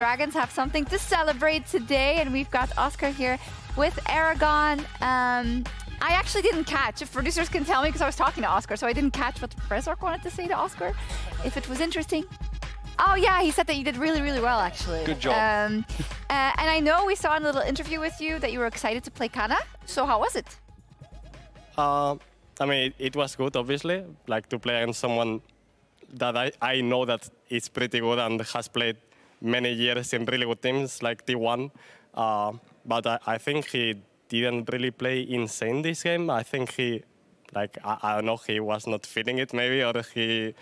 Dragons have something to celebrate today, and we've got Oscar here with Eragon. I actually didn't catch, if producers can tell me, because I was talking to Oscar, so I didn't catch what Rezork wanted to say to Oscar, if it was interesting. Oh yeah, he said that you did really, really well, actually. Good job. And I know we saw in a little interview with you that you were excited to play Kana. So how was it? I mean, it was good, obviously, like to play against someone that I know that is pretty good and has played many years in really good teams like T1. But I think he didn't really play insane this game. I think he, like, I don't know, he was not feeling it maybe, or he,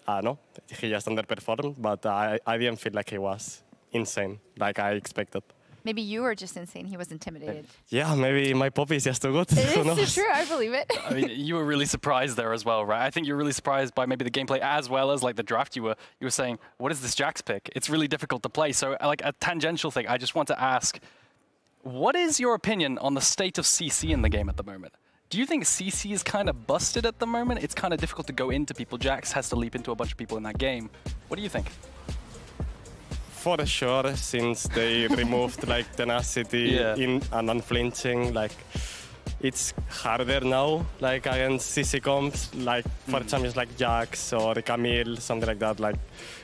I don't know, he just underperformed. But I didn't feel like he was insane, like I expected. Maybe you were just insane. He was intimidated. Yeah, maybe my Poppy is just too good. It's true, I believe it. I mean, you were really surprised there as well, right? I think you're really surprised by maybe the gameplay as well as like the draft. You were saying, what is this Jax pick? It's really difficult to play. So like a tangential thing, I just want to ask, what is your opinion on the state of CC in the game at the moment? Do you think CC is kind of busted at the moment? It's kind of difficult to go into people. Jax has to leap into a bunch of people in that game. What do you think? For sure, since they removed like tenacity in and unflinching, like it's harder now, like against CC comps, like for champions like Jax or Camille, something like that. Like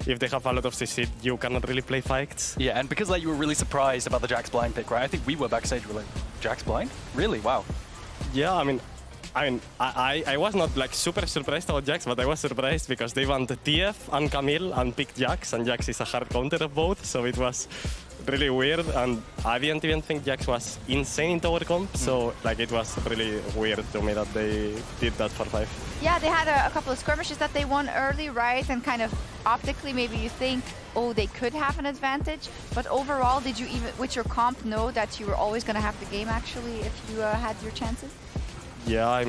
if they have a lot of CC, you cannot really play fights. Yeah, and because like you were really surprised about the Jax blind pick, right? I think we were backstage, we were like, Jax blind? Really? Wow. Yeah, I mean, I was not like super surprised about Jax, but I was surprised because they went TF and Camille and picked Jax, and Jax is a hard counter of both, so it was really weird. And I didn't even think Jax was insane in tower comp, so like it was really weird to me that they did that for 5. Yeah, they had a couple of skirmishes that they won early, right? And kind of optically, maybe you think, oh, they could have an advantage. But overall, did you even, with your comp, know that you were always going to have the game actually if you had your chances? Yeah, I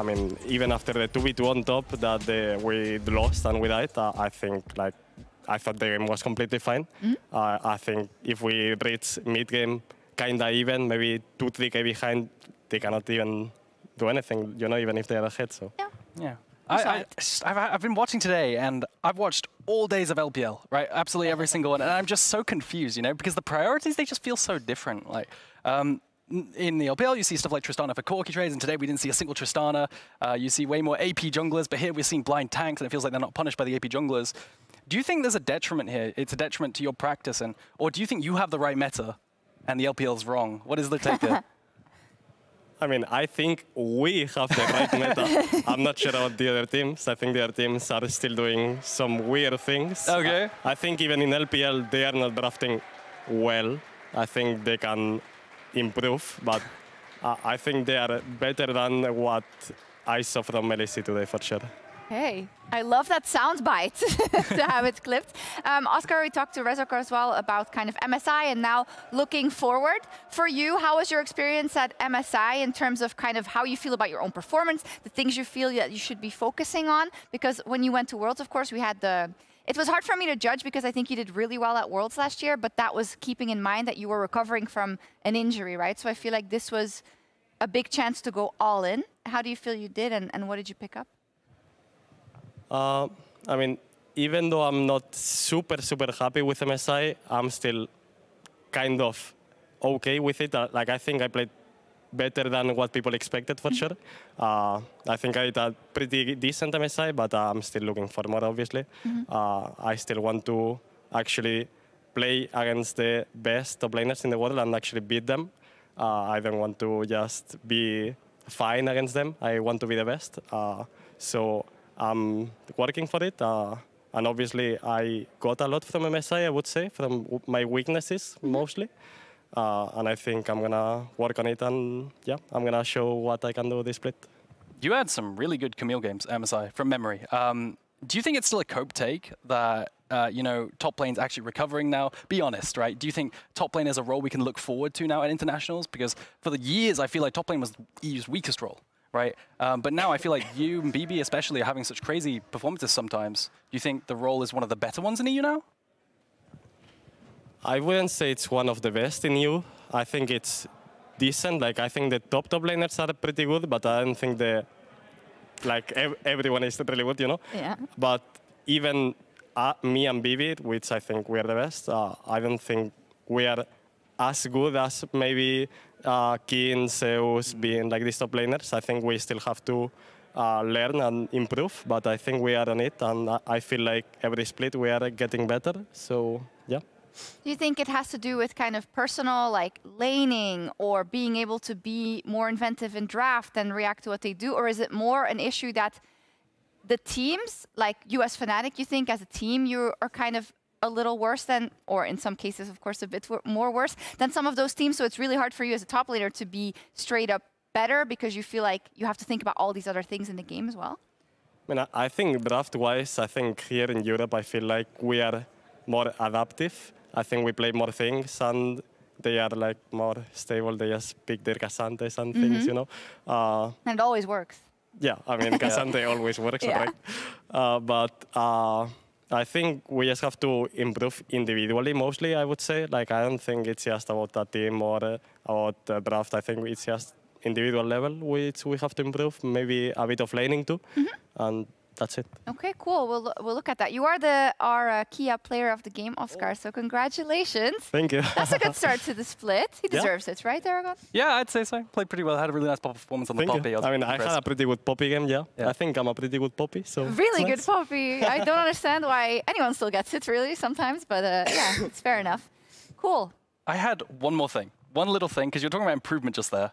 mean, even after the 2v2 on top that we lost and we died, I think like I thought the game was completely fine. I think if we reach mid game kinda even, maybe 2-3k behind, they cannot even do anything, you know, even if they are ahead. So yeah. I've been watching today, and I've watched all days of LPL, right? Absolutely every single one, and I'm just so confused, you know, because the priorities, they just feel so different. Like. In the LPL, you see stuff like Tristana for Corki trades, and today we didn't see a single Tristana. You see way more AP junglers, but here we're seeing blind tanks, and it feels like they're not punished by the AP junglers. Do you think there's a detriment here? It's a detriment to your practice, or do you think you have the right meta and the LPL's wrong? What is the take there? I mean, I think we have the right meta. I'm not sure about the other teams. I think the other teams are still doing some weird things. Okay. I think even in LPL, they are not drafting well. I think they can improve, but I think they are better than what I saw from LEC today, for sure. Hey, I love that soundbite to have it clipped. Oscar, we talked to Rezork as well about kind of MSI and now looking forward. For you, how was your experience at MSI in terms of kind of how you feel about your own performance, the things you feel that you should be focusing on? Because when you went to Worlds, of course, we had it was hard for me to judge because I think you did really well at Worlds last year, but that was keeping in mind that you were recovering from an injury, right? So I feel like this was a big chance to go all in. How do you feel you did, and what did you pick up? I mean, even though I'm not super happy with MSI, I'm still kind of okay with it. Like, I think I played better than what people expected, for sure. I think I did a pretty decent MSI, but I'm still looking for more, obviously. I still want to actually play against the best top laners in the world and actually beat them. I don't want to just be fine against them. I want to be the best. So I'm working for it. And obviously, I got a lot from MSI, I would say, from my weaknesses, mostly. And I think I'm going to work on it, and yeah, I'm going to show what I can do this split. You had some really good Camille games, MSI, from memory. Do you think it's still a cope take that, you know, top lane's actually recovering now? Be honest, right? Do you think top lane is a role we can look forward to now at internationals? Because for the years, I feel like top lane was EU's weakest role, right? But now I feel like you and BB especially are having such crazy performances sometimes. Do you think the role is one of the better ones in EU now? I wouldn't say it's one of the best in EU. I think it's decent. Like, I think the top laners are pretty good, but I don't think everyone is really good, you know? Yeah. But even me and Vivid, which I think we are the best, I don't think we are as good as maybe Keen, Sjokz, being like these top laners. I think we still have to learn and improve, but I think we are on it, and I feel like every split we are getting better, so yeah. Do you think it has to do with kind of personal, like laning, or being able to be more inventive in draft and react to what they do? Or is it more an issue that the teams, like you as Fnatic, you think as a team you are kind of a little worse than, or in some cases, of course, a bit more worse than some of those teams? So it's really hard for you as a top laner to be straight up better because you feel like you have to think about all these other things in the game as well? I mean, I think draft-wise, I think here in Europe, I feel like we are more adaptive. I think we play more things, and they are like more stable. They just pick their Cassantes and things, you know. And it always works. Yeah, I mean, Cassante always works, right? But I think we just have to improve individually, mostly, I would say. Like, I don't think it's just about a team or about the draft. I think it's just individual level, which we have to improve. Maybe a bit of laning too, and that's it. Okay, cool. We'll look at that. You are our Kia player of the game, Oscar, so congratulations. Thank you. That's a good start to the split. He deserves it, right, Eragon? Yeah, I'd say so. Played pretty well. Had a really nice performance on the Poppy. I mean, I had a pretty good Poppy game, yeah. I think I'm a pretty good Poppy, so... Really good Poppy. I don't understand why anyone still gets it, really, sometimes, but yeah, it's fair enough. Cool. I had one more thing. One little thing, because you're talking about improvement just there,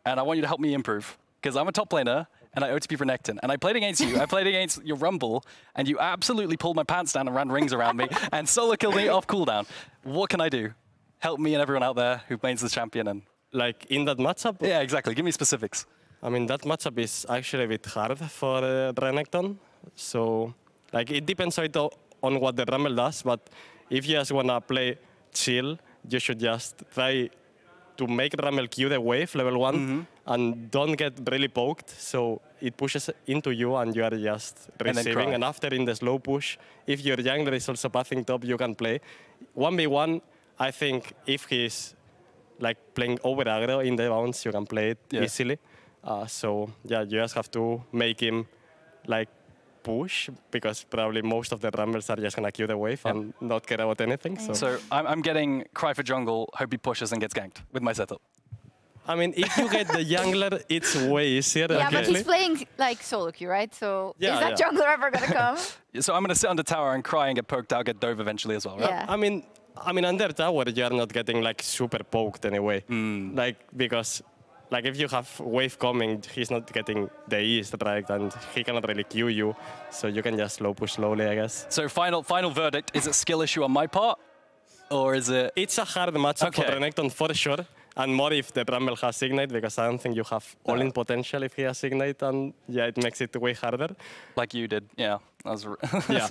and I want you to help me improve, because I'm a top laner, and I OTP for Nectin. And I played against you. I played against your Rumble, and you absolutely pulled my pants down and ran rings around me, and solo killed me off cooldown. What can I do? Help me and everyone out there who mains the champion. And like in that matchup? Yeah, exactly. Give me specifics. I mean, that matchup is actually a bit hard for Renekton. So, like, it depends a bit on what the Rumble does, but if you just want to play chill, you should just try to make Rumble Q the wave, level 1, and don't get really poked, so it pushes into you and you are just receiving. And after in the slow push, if your jungler is also pathing top, you can play. 1v1, I think if he's like playing over aggro in the bounce, you can play it easily. So yeah, you just have to make him like push, because probably most of the Rumbles are just going to queue the wave and not care about anything. So I'm getting cry for jungle, hope he pushes and gets ganked with my setup. I mean, if you get the jungler, it's way easier. Yeah, but he's playing like solo queue, right? So is that jungler ever going to come? So I'm going to sit on the tower and cry and get poked out, get dove eventually as well, right? Yeah. I mean, under tower, you are not getting like super poked anyway. Like, because like if you have wave coming, he's not getting the east, right? And he cannot really queue you, so you can just slow push slowly, I guess. So final verdict, is it skill issue on my part? Or is it... It's a hard matchup for Renekton for sure. And more if the Rumble has Ignite, because I don't think you have all-in potential if he has Ignite, and yeah, it makes it way harder. Like you did, yeah. That was yeah,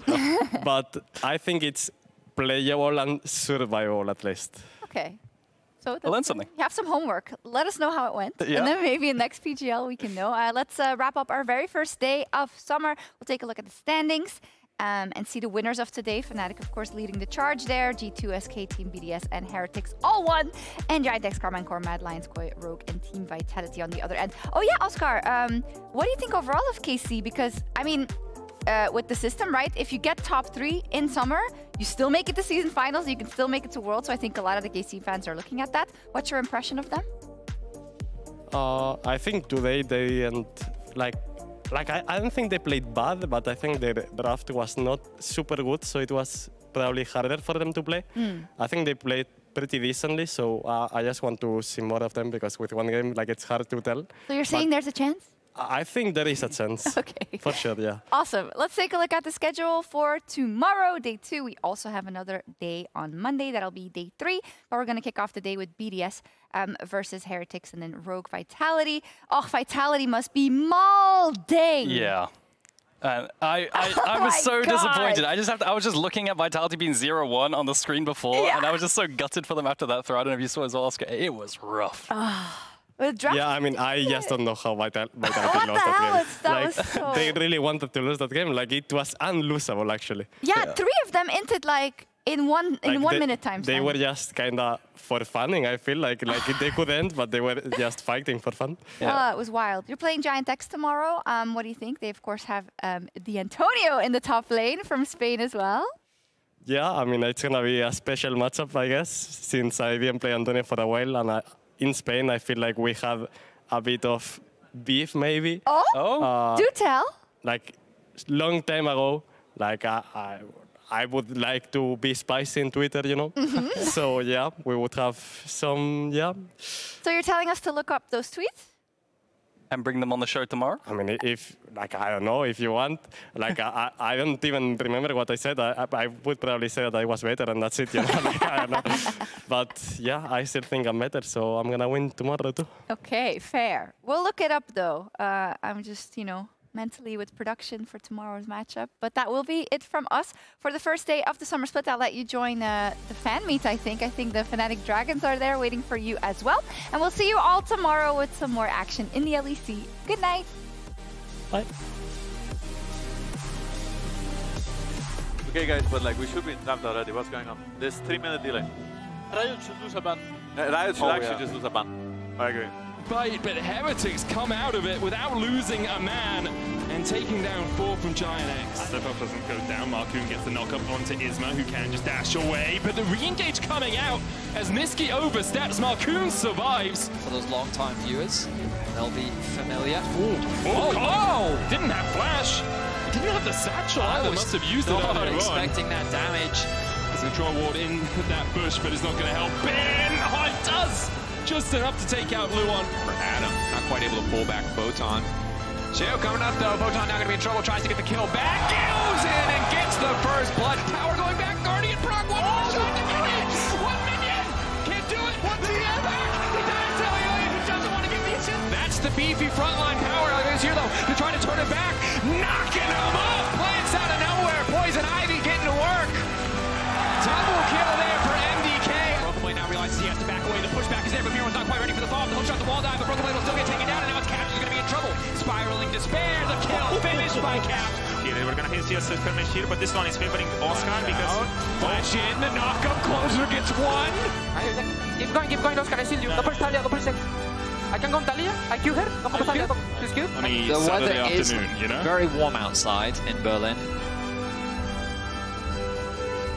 but I think it's playable and survivable at least. Okay. So I learned something. You have some homework. Let us know how it went. And then maybe in next PGL we can know. Let's wrap up our very first day of summer. We'll take a look at the standings and see the winners of today. Fnatic, of course, leading the charge there. G2, SK, Team BDS, and Heretics all won. And Giant Karma and Core, Mad Lions, Koi, Rogue, and Team Vitality on the other end. Oh yeah, Oscar, what do you think overall of KC? Because, I mean, with the system, right? If you get top 3 in summer, you still make it to season finals, you can still make it to Worlds. So I think a lot of the KC fans are looking at that. What's your impression of them? I think today they didn't, I don't think they played bad, but I think their draft was not super good, so it was probably harder for them to play. I think they played pretty decently, so I just want to see more of them, because with one game, like, it's hard to tell. So you're saying there's a chance? I think there is a chance. Okay. For sure, yeah. Awesome. Let's take a look at the schedule for tomorrow, day 2. We also have another day on Monday. That'll be day 3. But we're going to kick off the day with BDS versus Heretics and then Rogue Vitality. Oh, Vitality must be Maul Day. Yeah. I was so disappointed. I was just looking at Vitality being 0-1 on the screen before, and I was just so gutted for them after that throw. I don't know if you saw as well, Oscar. It was rough. Yeah, I mean, I just don't know how Vitality lost that game. They really wanted to lose that game. Like, it was unlosable, actually. Yeah, 3 of them entered, like, in one minute time. They were just kind of for funning. I feel like they couldn't, but they were just fighting for fun. Yeah. It was wild. You're playing Giant X tomorrow. What do you think? They of course have the Antonio in the top lane from Spain as well. Yeah, I mean it's gonna be a special matchup, I guess, since I didn't play Antonio for a while, and in Spain I feel like we have a bit of beef, maybe. Oh, do tell. Like long time ago, like I would like to be spicy in Twitter, you know. So yeah, we would have some, yeah. So you're telling us to look up those tweets? And bring them on the show tomorrow? I mean, if, like, I don't know, if you want. Like, I don't even remember what I said. I would probably say that I was better, and that's it, you know. Like, I don't know. But, yeah, I still think I'm better, so I'm going to win tomorrow, too. Okay, fair. We'll look it up, though. I'm just, you know, mentally with production for tomorrow's matchup. But that will be it from us for the first day of the Summer Split. I'll let you join the fan meet, I think. I think the Fnatic Dragons are there waiting for you as well. And we'll see you all tomorrow with some more action in the LEC. Good night. Bye. Okay, guys, but like we should be trapped already. What's going on? There's 3-minute delay. Riot should lose a ban. Riot should actually just lose a ban. I agree. But Heretics come out of it without losing a man and taking down 4 from Giant X. Step up doesn't go down. Marcoon gets the knock-up onto Isma, who can just dash away. But the re-engage coming out as Niski oversteps. Marcoon survives. For those long-time viewers, they'll be familiar. Oh! Didn't have flash. He didn't have the satchel either. Must have used it earlier on. Expecting that damage. There's a draw ward in that bush, but it's not going to help. Ben! Oh, it does! Just enough to take out Luon. For Adam, not quite able to pull back Photon. Sjokz coming up though, Photon now going to be in trouble, tries to get the kill back, goes in and gets the first blood. Power going back, Guardian Proc, one more shot to finish! 1 minion! Can't do it! What's he back? He dies to Alien, he doesn't want to get the assist. That's the beefy frontline power is here though, to try to turn it back. Knocking him off, plants out of nowhere, Poison Ivy getting to work. Double kill there for MDK. Broken Blade now realizes he has to back away, the pushback is there, but Miro's not quite ready for the fall. The hook shot, the wall dive, but Broken Blade will still get taken down, and now it's Caps who's going to be in trouble. Spiraling Despair, the kill finished by Caps. Okay, they were going to hit CS finish here, but this one is favoring Oscar because... Flash in, the knockup closer gets one. Keep going, Oscar, I shield you. Don't push Talia, don't push it. I can go on Talia, I Q her, don't push Talia, just Q. On a The weather Saturday is afternoon, you know? very warm outside in Berlin.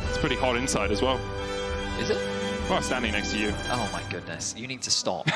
It's pretty hot inside as well. Is it? Well, standing next to you. Oh my goodness, you need to stop.